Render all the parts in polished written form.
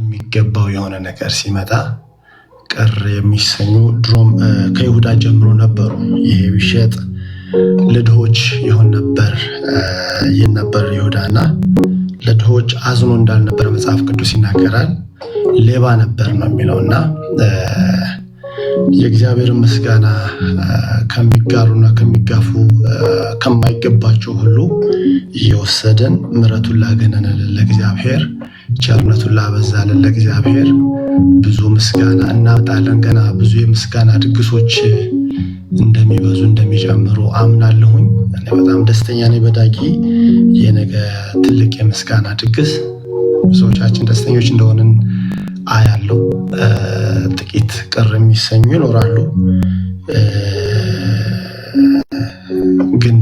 የሚገባው የሆነ ነገር ሲመጣ ቅር የሚሰኙ ድሮም ከይሁዳ ጀምሮ ነበሩ። ይሄ ቢሸጥ ለድሆች ይሆን ነበር ይህን ነበር ይሁዳና ለድሆች አዝኖ እንዳልነበረ መጽሐፍ ቅዱስ ይናገራል። ሌባ ነበር ነው የሚለውና የእግዚአብሔር ምስጋና ከሚጋሩና ከሚጋፉ ከማይገባቸው ሁሉ እየወሰደን ምሕረቱን ላገነነልን ለእግዚአብሔር ቸርነቱን ላበዛልን ለእግዚአብሔር ብዙ ምስጋና እናመጣለን። ገና ብዙ የምስጋና ድግሶች እንደሚበዙ እንደሚጨምሩ አምናለሁኝ። እኔ በጣም ደስተኛ ነኝ በዳጊ የነገ ትልቅ የምስጋና ድግስ። ብዙዎቻችን ደስተኞች እንደሆንን አያለው። ጥቂት ቅር የሚሰኙ ይኖራሉ፣ ግን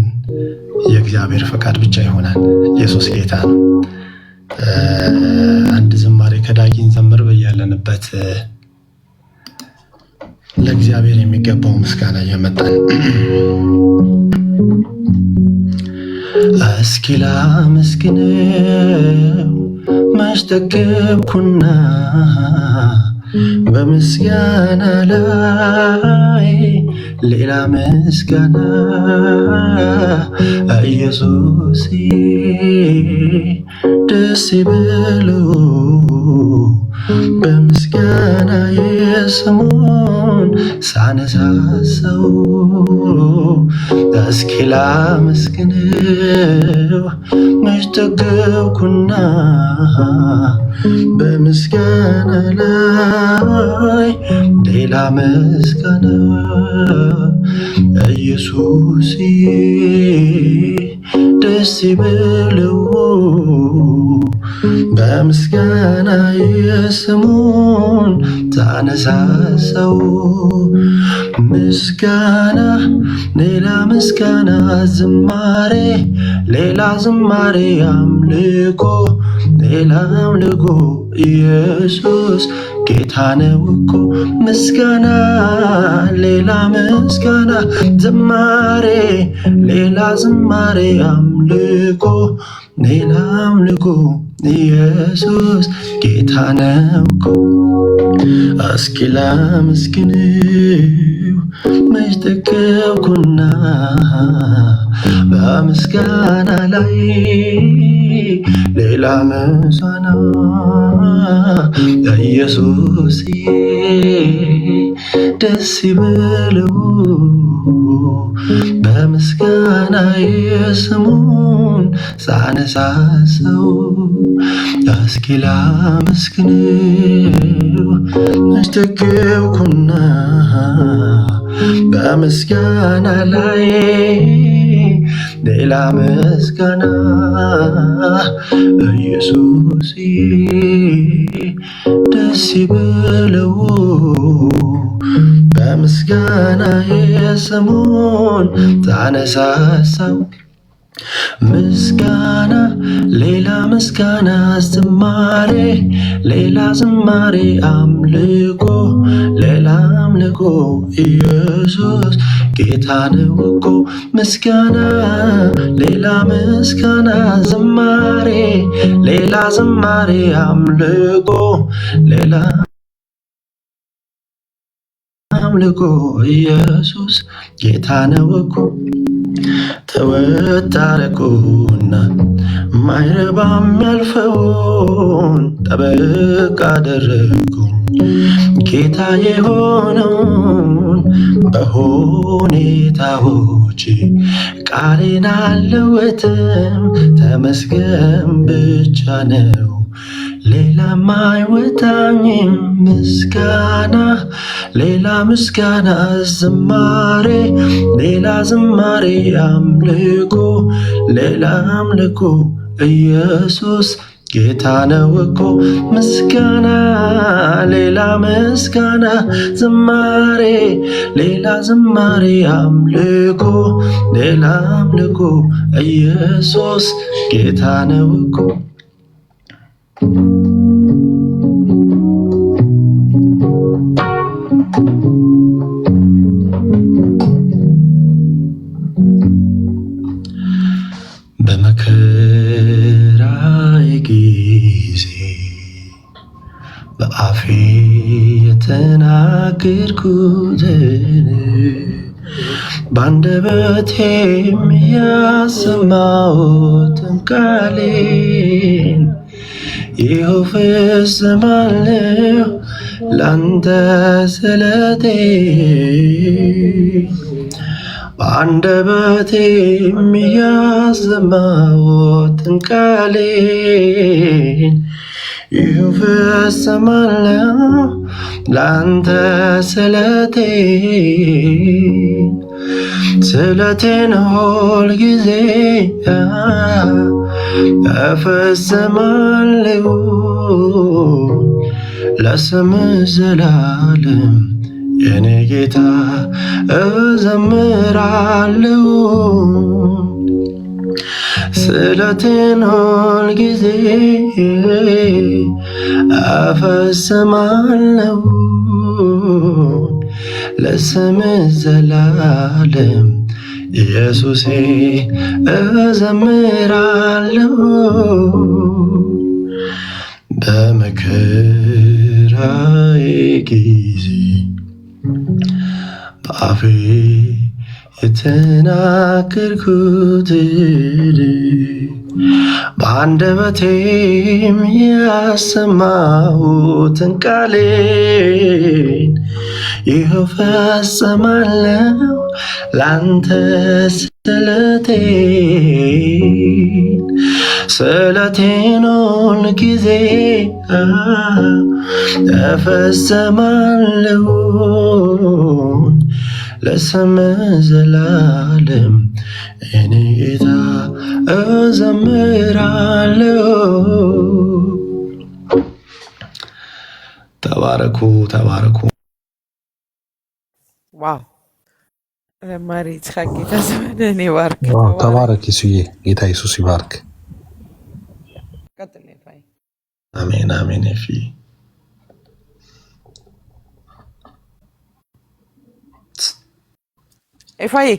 የእግዚአብሔር ፈቃድ ብቻ ይሆናል። ኢየሱስ ጌታ ነው። አንድ ዝማሬ ከዳጊን ዘምር በያለንበት ለእግዚአብሔር የሚገባው ምስጋና እየመጣን እስኪ ላመስግነው መች ጠገብኩና በምስጋና ላይ ሌላ ምስጋና ኢየሱስ ደስ ይበለው በምስጋና የስሙን ሳነሳሳው እስኪ ላመስግነው መች ጠገብኩና በምስጋና ላይ ሌላ ምስጋና ኢየሱስ ደስ ይበለው በምስጋና የስሙን ታነሳሳው ምስጋና ሌላ ምስጋና ዝማሬ ሌላ ዝማሬ አምልኮ ሌላ አምልኮ ኢየሱስ ጌታ ነው እኮ ምስጋና ሌላ ምስጋና ዝማሬ ሌላ ዝማሬ አምልኮ ሌላ አምልኮ ኢየሱስ ጌታ ነው እኮ እስኪ ላመስግነው መች ጠገብኩና በምስጋና ላይ ሌላ ምስጋና ኢየሱስ ደስ ይበለው በምስጋና የስሙን ሳነሳሳው እስኪ ላመስግነው መች ጠገብኩና በምስጋና ላይ ሌላ ምስጋና ኢየሱስ ደስ ይበለው በምስጋና የስሙን ታነሳሳው ምስጋና ሌላ ምስጋና ዝማሬ ሌላ ዝማሬ አምልኮ ሌላ አምልኮ ኢየሱስ ጌታ ነው እኮ ምስጋና ሌላ ምስጋና ዝማሬ ሌላ ዝማሬ አምልኮ ሌላ አምልኮ ኢየሱስ ጌታ ነው እኮ ተወጣረኩና ማይረባም ያልፈውን ጠበቅ አደረጉኝ ጌታ የሆነውን በሁኔታዎች ቃሌን አልለወጥም ተመስገን ብቻ ነው ሌላም አይወጣኝም ምስጋና ሌላ ምስጋና ዝማሬ ሌላ ዝማሬ አምልኮ ሌላ አምልኮ ኢየሱስ ጌታ ነው እኮ ምስጋና ሌላ ምስጋና ዝማሬ ሌላ ዝማሬ አምልኮ ሌላ አምልኮ ኢየሱስ ጌታ ነው እኮ በመከራዬ ጊዜ በአፌ የተናገርኩትን በአንደበቴም ያሰማሁትን ቃሌን ይኸው ፈጽማለሁ ላንተ ስለቴ በአንደበቴም ያሰማሁትን ቃሌን ይኸው ፈጽማለሁ ላንተ ስለቴ ስለቴን ሁል ጊዜ እፈጽማለሁ ለስምህ ዘላለም የኔ ጌታ እዘምራለሁ ስለቴን ሁል ጊዜ እፈጽማለሁ ለስምህ ዘላለም ኢየሱሴ እዘምራለሁ በመከራዬ ጊዜ በአፌ የተናገርኩትን በአንደበቴም ያሰማሁትን ቃሌን ይኸው ፈጽማለሁ ላንተ ስለቴን ሁል ጊዜ እፈጽማለሁ ለስምህ ዘላለም የኔ ጌታ እዘምራለሁ። ተባረኩ ተባረኩ። ዋው ለማሪ ይስሐቅ ጌታ ዘመንን ይባርክ። ተባረክ ኢየሱስዬ፣ ጌታ ኢየሱስ ይባርክ። ቀጥል ይፋይ። አሜን አሜን። እፊ ይፋይ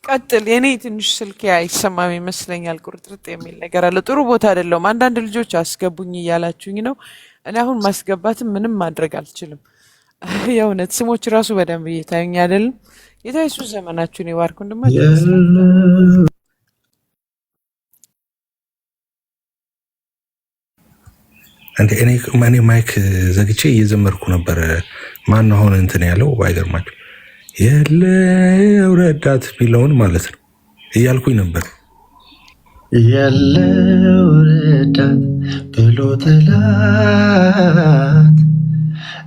ቀጥል። የኔ ትንሽ ስልክ አይሰማም ይመስለኛል፣ ቁርጥርጥ የሚል ነገር አለ። ጥሩ ቦታ አይደለም። አንዳንድ ልጆች አስገቡኝ እያላችሁኝ ነው። እኔ አሁን ማስገባትም ምንም ማድረግ አልችልም። የእውነት ስሞች ራሱ በደንብ እየታዩኝ አይደለም። ጌታ ኢየሱስ ዘመናችሁን ይባርክ። ወንድማችሁ እኔ ማይክ ዘግቼ እየዘመርኩ ነበር። ማን አሁን እንትን ያለው ባይገርማችሁ የለው ረዳት የሚለውን ማለት ነው እያልኩኝ ነበር። የለው ረዳት ብሎ ጠላት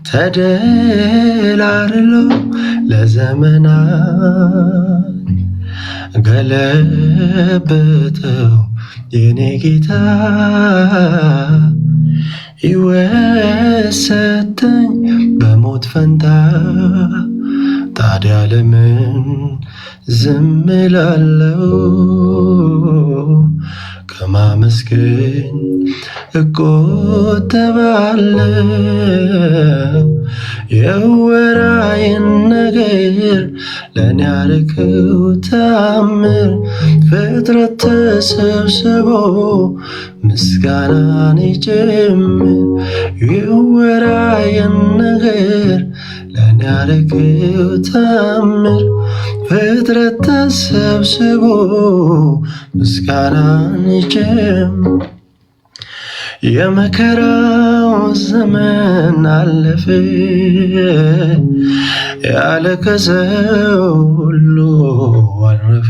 ተደላርሎ ለዘመናት ገለበጠው የኔ ጌታ ሕይወት ሰጠኝ በሞት ፈንታ። ታዲያ ለምን ዝም እላለሁ? ከማመስገን እቆጠባለሁ። የወራይን ነገር ለእኔ ያረከው ታምር ፍጥረት ተሰብስቦ ምስጋናን ይጨምር። የወራይን ነገር ለእኔ ያረከው ታምር ፍጥረት ተሰብስቦ ምስጋናን ይጨምር። የመከራው ዘመን አለፈ ያለቀሰው ሁሉ አረፈ።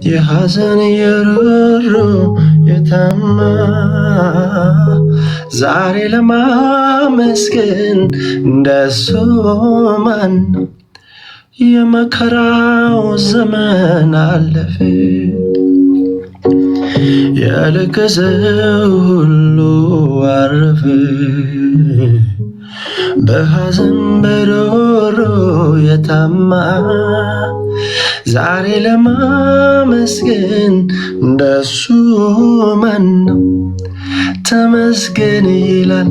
የሐዘን የሮሮ የታማ ዛሬ ለማመስገን እንደሱ ማን ነው? የመከራው ዘመን አለፈ ያለቀሰው ሁሉ አረፈ። በሐዘን በሮሮ የታማ ዛሬ ለማመስገን እንደሱ ማን ነው? ተመስገን ይላል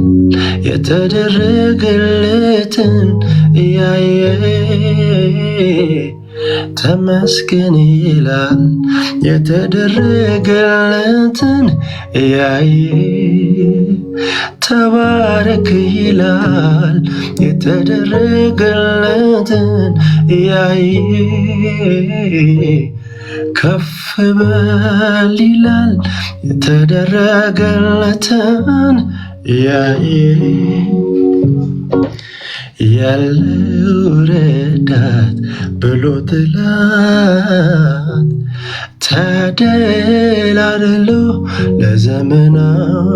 የተደረገለትን እያየ ተመስገን ይላል የተደረገለትን እያየ ተባረክ ይላል የተደረገለትን እያየ ከፍ በል ይላል የተደረገለትን እያየ ያለው ረዳት ብሎ ጥላት ተደላድሎ ለዘመናት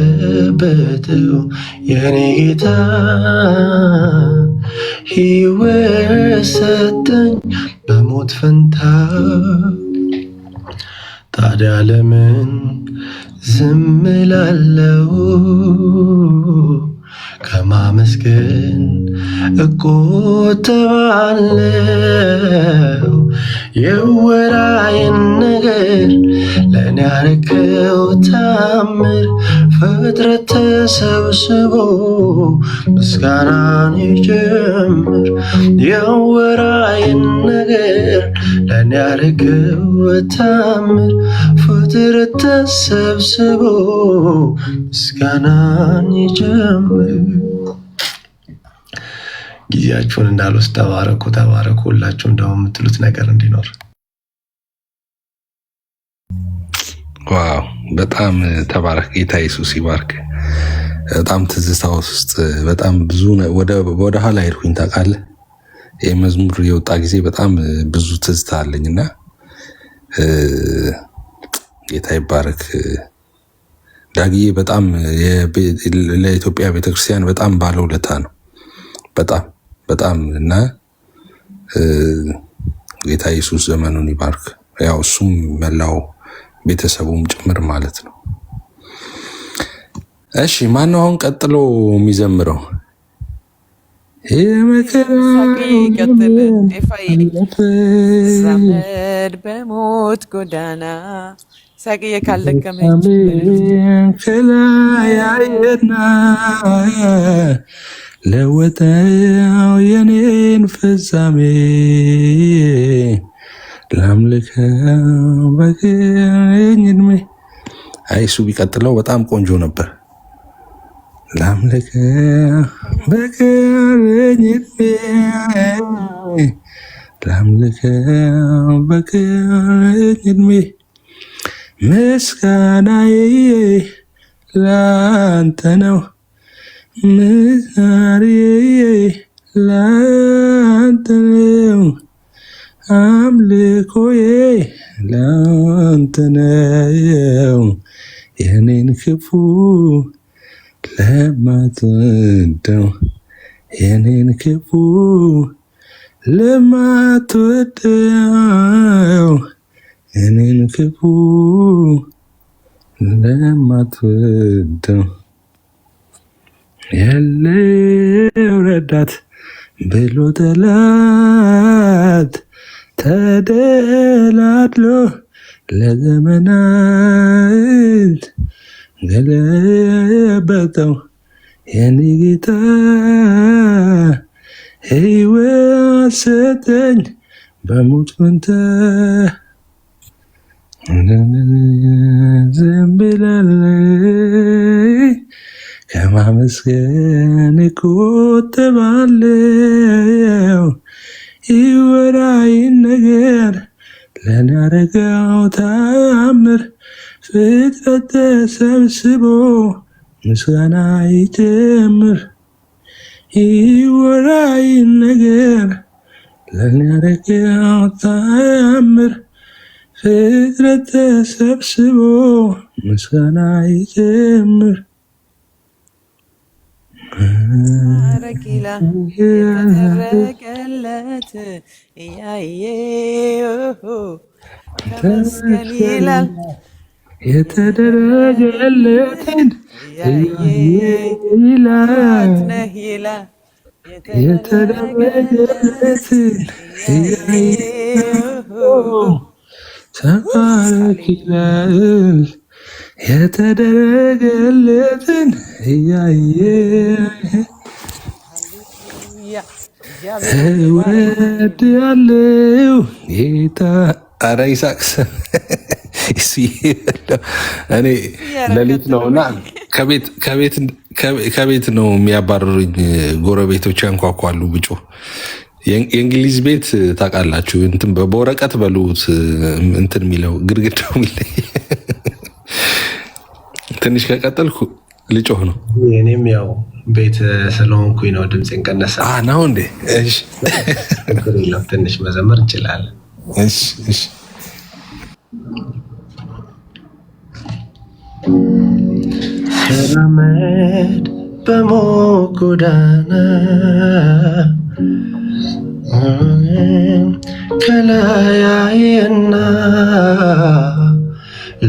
ገለበጠው የኔ ጌታ ሕይወት ሰጠኝ በሞት ፈንታ። ታዲያ ለምን ዝም እላለሁ? ከማመስገን እቆጠባለሁ። የወራይን ነገር ለእኔ ያረከው ታምር ፍጥረት ተሰብስቦ ምስጋናን ይጀምር። የወራይን ነገር ለእኔ ያረከው ታምር ፍጥረት ተሰብስቦ ምስጋናን ይጀምር። ጊዜያችሁን እንዳልወስድ ተባረኩ ተባረኩ። ሁላችሁም ደግሞ የምትሉት ነገር እንዲኖር። ዋው በጣም ተባረክ። ጌታ ኢየሱስ ይባርክ። በጣም ትዝታ ውስጥ በጣም ብዙ ወደ ኋላ ሄድኩኝ ታውቃለህ። ይህ መዝሙር የወጣ ጊዜ በጣም ብዙ ትዝታ አለኝና ጌታ ይባረክ። ዳግዬ በጣም ለኢትዮጵያ ቤተክርስቲያን በጣም ባለውለታ ነው። በጣም እና ጌታ ኢየሱስ ዘመኑን ይባርክ። ያው እሱም መላው ቤተሰቡም ጭምር ማለት ነው። እሺ ማነው አሁን ቀጥሎ የሚዘምረው? ዘመድ በሞት ጎዳና ሳቅዬ ካልደገመች ከላያየና ለወጠው የኔን ፍጻሜ ላምልከው በቀኝ እድሜ። እሱ ቢቀጥለው በጣም ቆንጆ ነበር። ላምልከው በቀኝ እድሜ ላምልከው በቀኝ እድሜ ምስጋናዬ ላንተ ነው ምስጋናዬ ላንተ ነው አምልኮዬ ላንተ ነው የኔን ክፉ ለማትወደው የኔን ክፉ ለማትወደው የኔን ክፉ ለማትወደው ያለው ረዳት ብሎ ጠላት ተደላድሎ ለዘመናት ገለበጠው የኔ ጌታ ሕይወት ሰጠኝ በሞት ፈንታ። ዝም ብላለች ከማመስገን እቆጠባለሁ። ይወራይን ነገር ለኔ ያረገው ታምር ፍጥረት ተሰብስቦ ምስጋና ይጀምር። ይወራይን ነገር ለኔ ያረገው ታምር ፍጥረት ተሰብስቦ ምስጋና ይጀምር። አረጊላ የተደረገለት እያየ ተመስገን ይላል የተደረገለትን እያየ ይላል ነህ ይላል የተደረገለትን እያየ ተባረክ ይላል የተደረገለትን እያየ እወድሃለሁ ጌታ። ኧረ ይሳቅስ እኔ ሌሊት ነውና ከቤት ነው የሚያባርሩኝ። ጎረቤቶች ያንኳኳሉ ብጮ የእንግሊዝ ቤት ታውቃላችሁ፣ እንትን በወረቀት በሉት እንትን የሚለው ግድግዳው የሚለይ ትንሽ ከቀጠልኩ ልጮህ ነው። እኔም ያው ቤት ስለሆንኩኝ ነው ድምፄን ቀነሳ ነው እንዴ? እሺ ትንሽ መዘመር እንችላለን። እሺ እሺ። ተራመድ በሞት ጎዳና ከላይ አየና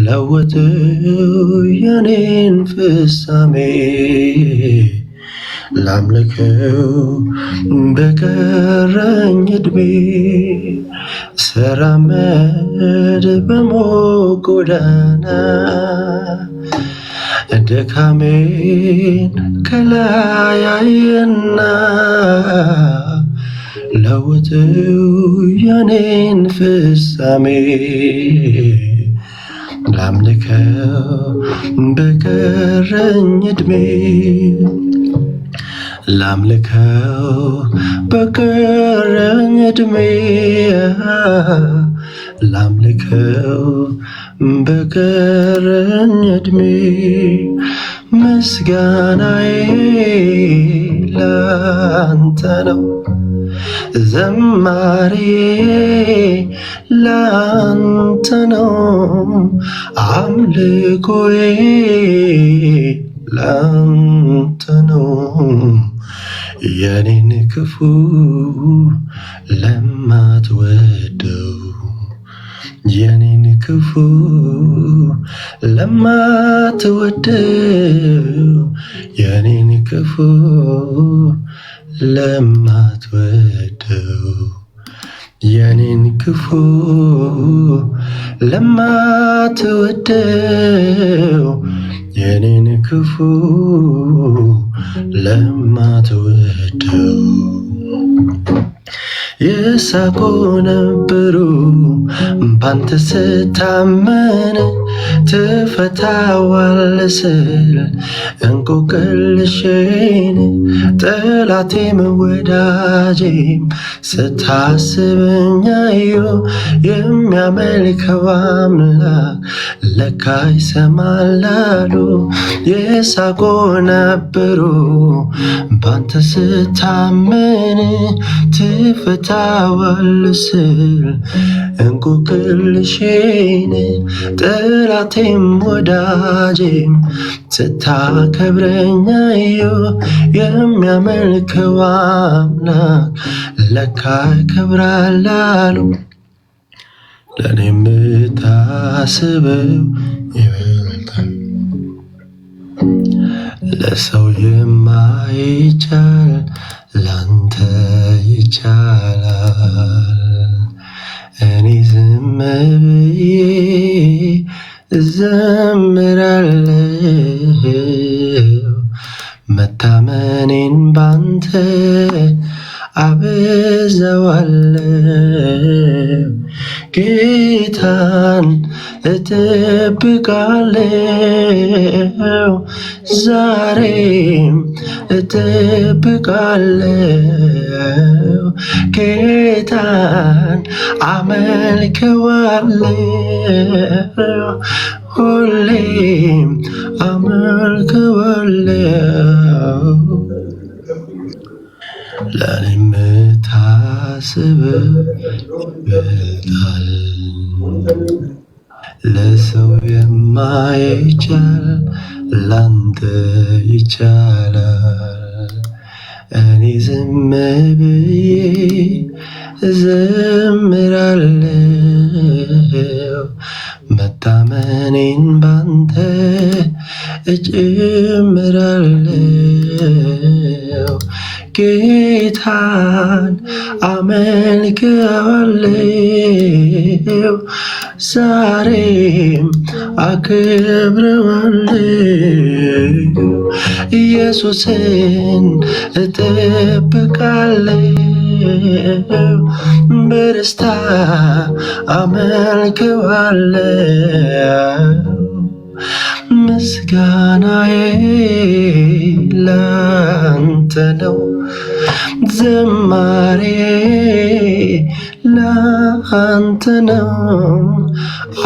ለወጠው የኔን ፍጻሜ ላምልከው በቀረኝ ዕድሜ ስራመድ በሞት ጎዳና ድካሜን ከላይ አየና ለውጠው የኔን ፍጻሜ ላምልከው በቀረኝ ዕድሜ ላምልከው በቀረኝ ዕድሜ ላምልከው በቀረኝ ዕድሜ ምስጋናዬ ላንተ ነው፣ ዘማሬ ላንተ ነው፣ አምልኮዬ ላንተ ነው። የኔን ክፉ ለማትወደው የኔን ክፉ ለማትወደው የኔን ክፉ ለማትወደው የኔን ክፉ ለማትወደው የኔን ክፉ ለማትወደው የሳቁ ነበሩ ባንተ ስታመን ትፈታዋለህ ስል እንቆቅልሼን ጠላቴም ወዳጄም ስታስበኝ አየሁ የሚያመልከው አምላክ ለካ ይሰማል አሉ። የሳቁ ነበሩ ባንተ ስታመን ትፈታዋለህ ስል እንቆቅልሼን ጠላቴም ወዳጄም ስታከብረኝ አየሁ የሚያመልከው አምላክ ለካ ይከብራል አሉ። ለእኔ የምታስበው ይበልጣል ለሰው የማይቻል ላንተ ይቻላል። እኔ ዝም ብዬ እዘምራለሁ መታመኔን ባንተ አበዛዋለሁ። ጌታን እጠብቃለሁ ዛሬም እጠብቃለሁ። ጌታን አመልከዋለሁ ሁሌም አመልከዋለሁ። ለኔ የምታስበው ይበልጣል ለሰው የማይቻል ላንተ ይቻላል። እኔ ዝም ብዬ እዘምራለሁ መታመኔን ባንተ እጨምራለሁ። ጌታን አመልከዋለሁ ዛሬም አከብረዋለሁ። ኢየሱስን እጠብቃለሁ፣ በደስታ አመልከዋለሁ። ምስጋናዬ ላንተ ነው፣ ዝማሬ ላንተ ነው፣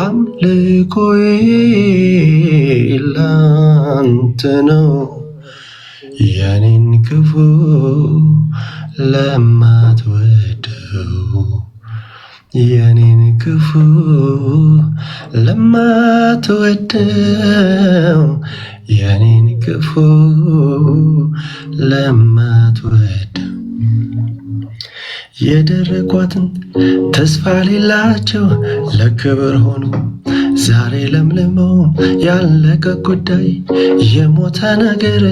አምልኮዬ ላንተ ነው። የኔን ክፉ ለማትወደው፣ የኔን ክፉ ለማትወደው፣ የኔን ክፉ ለማትወደው፣ የደረቋትን ተስፋ ሌላቸው ለክብር ሆኑ ዛሬ ለምልመው ያለቀ ጉዳይ የሞተ ነገር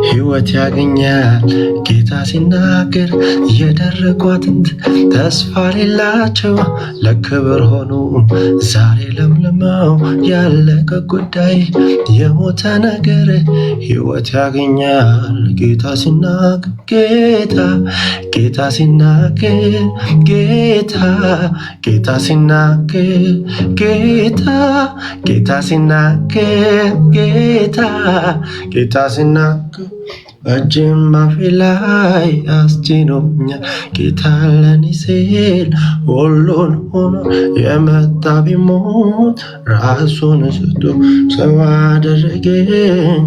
ሕይወት ያገኛል ጌታ ሲናገር። የደረቋትን ተስፋ ሌላቸው ለክብር ሆኑ ዛሬ ለምልመው ያለቀ ጉዳይ የሞተ ነገር ሕይወት ያገኛል ጌታ ሲናገር። ጌታ ሲናገር፣ ጌታ ሲናገር፣ ጌታ ሲናገር፣ ጌታ ሲናገር እጅም አፌ ላይ አስጭኖኛል። ጌታ ለኔ ሲል ሁሉን ሆኖ የመጣ ቢሞት ራሱን ሰጥቶ ሰው አደረገኝ።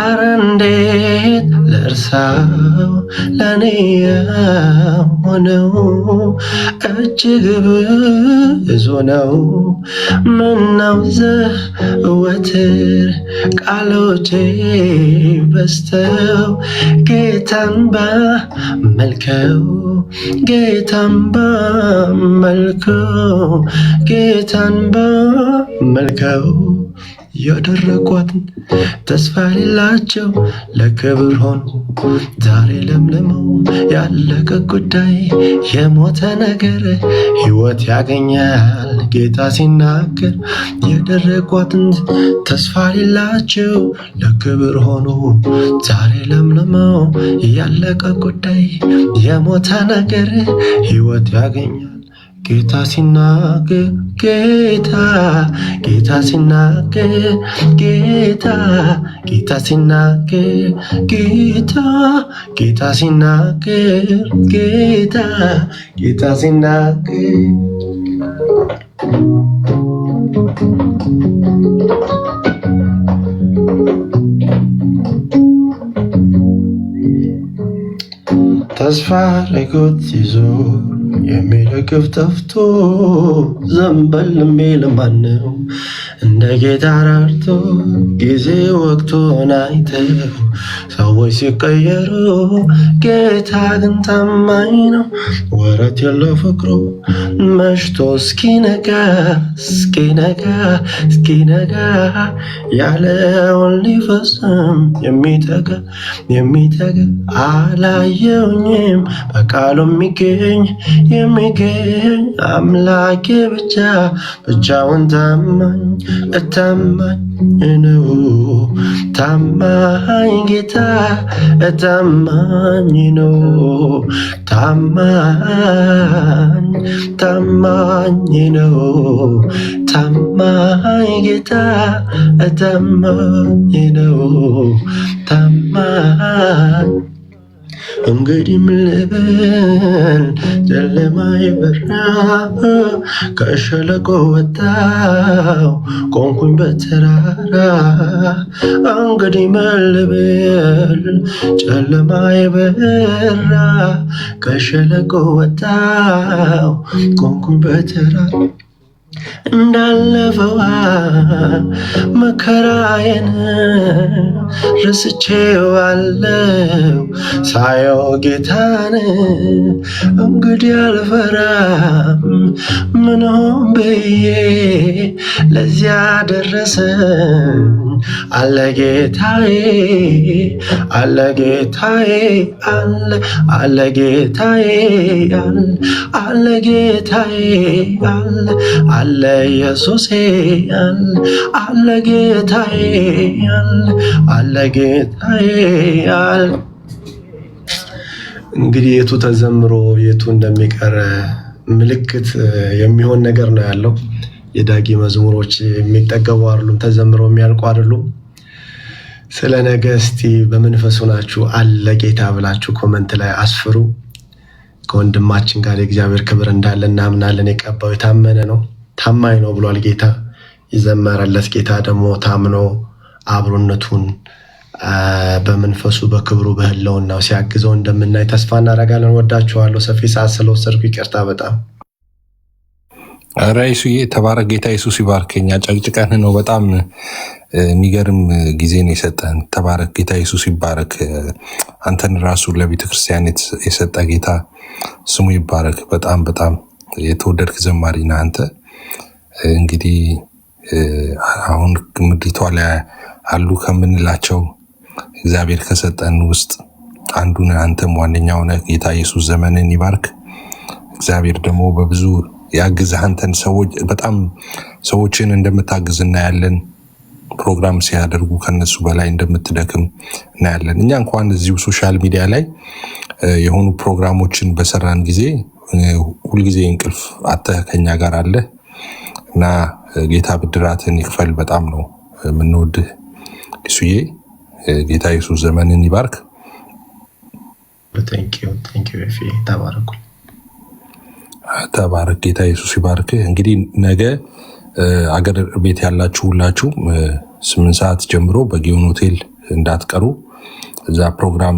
አረ እንዴት ልርሳው ለኔ የሆነው እጅግ ብዙ ነው። ምነው ዘወትር ቃሎቼ በዝተው ጌታን ባመልከው፣ ጌታን ባመልከው፣ ጌታን ባመልከው። የደረቋትን ተስፋ ሌላቸው ለክብር ሆኑ ዛሬ ለምልመው ያለቀ ጉዳይ የሞተ ነገር ሕይወት ያገኛል ጌታ ሲናገር። የደረቋትን ተስፋ ሌላቸው ለክብር ሆኑ ዛሬ ለምልመው ያለቀ ጉዳይ የሞተ ነገር ሕይወት ያገኛል ጌታ ሲናገር። ጌታ ሲናገር፣ ጌታ ሲናገር፣ ጌታ ሲናገር፣ ጌታ ሲናገር። ተስፋ ረጎት ይዞ የሚደግፍ ጠፍቶ ዘንበል የሚል ማነው? እንደ ጌታ ራርቶ ጊዜ ወቅቱን አይተው ሰዎች ሲቀየሩ ጌታ ግን ታማኝ ነው። ወረት የለው ፍቅሩ መሽቶ እስኪነጋ ያለውን ሊፈጽም የሚተጋ አላየውኝም በቃሉ የሚገኝ አምላኬ ብቻውን ታማኝ ነው። ታማኝ ጌታ ታማኝ ነው። ታማኝ ነው። ታማኝ ጌታ ታማኝ ነው። ታማኝ እንግዲህ ምን ልበል ጨለማዬ በራ ከሸለቆ ወጣው ቆምኩኝ በተራራ። እንግዲህ ምን ልበል ጨለማዬ በራ ከሸለቆ ወጣው ቆምኩኝ በተራራ። እንዳለፈዋ መከራዬን ረስቼዋለሁ ሳየው ጌታን። እንግዲህ አልፈራም ምን ሆን ብዬ ለዚያ ደረሰኝ አለ ጌታዬ አለ ጌታዬ አለ ጌታዬ አለ ጌታዬ አለ ኢየሱሴ አለ ጌታዬ አለ ጌታዬ። እንግዲህ የቱ ተዘምሮ የቱ እንደሚቀር ምልክት የሚሆን ነገር ነው ያለው። የዳጊ መዝሙሮች የሚጠገቡ አይደሉም፣ ተዘምረው የሚያልቁ አይደሉም። ስለ ነገ እስቲ በመንፈሱ ናችሁ አለ ጌታ ብላችሁ ኮመንት ላይ አስፍሩ። ከወንድማችን ጋር የእግዚአብሔር ክብር እንዳለ እናምናለን። የቀባው የታመነ ነው፣ ታማኝ ነው ብሏል ጌታ። የዘመረለት ጌታ ደግሞ ታምኖ አብሮነቱን በመንፈሱ በክብሩ በህልውናው ሲያግዘው እንደምናይ ተስፋ እናደርጋለን። ወዳችኋለሁ። ሰፊ ሰዓት ስለወሰድኩ ይቅርታ በጣም። ኧረ ኢየሱስዬ ተባረክ። ጌታ ኢየሱስ ይባርከኛ። ጨቅጭቀን ነው በጣም የሚገርም ጊዜ ነው የሰጠን። ተባረክ። ጌታ ኢየሱስ ይባረክ። አንተን ራሱ ለቤተ ክርስቲያን የሰጠ ጌታ ስሙ ይባረክ። በጣም በጣም የተወደድክ ዘማሪ ነህ አንተ። እንግዲህ አሁን ምድሪቷ ላይ አሉ ከምንላቸው እግዚአብሔር ከሰጠን ውስጥ አንዱን አንተም ዋነኛው ነህ። ጌታ ኢየሱስ ዘመንን ይባርክ። እግዚአብሔር ደግሞ በብዙ ያግዝህ። አንተን ሰዎች በጣም ሰዎችን እንደምታግዝ እናያለን። ፕሮግራም ሲያደርጉ ከነሱ በላይ እንደምትደክም እናያለን። እኛ እንኳን እዚሁ ሶሻል ሚዲያ ላይ የሆኑ ፕሮግራሞችን በሰራን ጊዜ ሁልጊዜ እንቅልፍ አተህ ከኛ ጋር አለ እና ጌታ ብድራትን ይክፈል። በጣም ነው የምንወድህ ኢየሱስዬ። ጌታ ኢየሱስ ዘመንን ይባርክ። ተባረክ። ጌታ ኢየሱስ ይባርክ። እንግዲህ ነገ አገር ቤት ያላችሁ ሁላችሁ 8 ሰዓት ጀምሮ በጊዮን ሆቴል እንዳትቀሩ። እዛ ፕሮግራም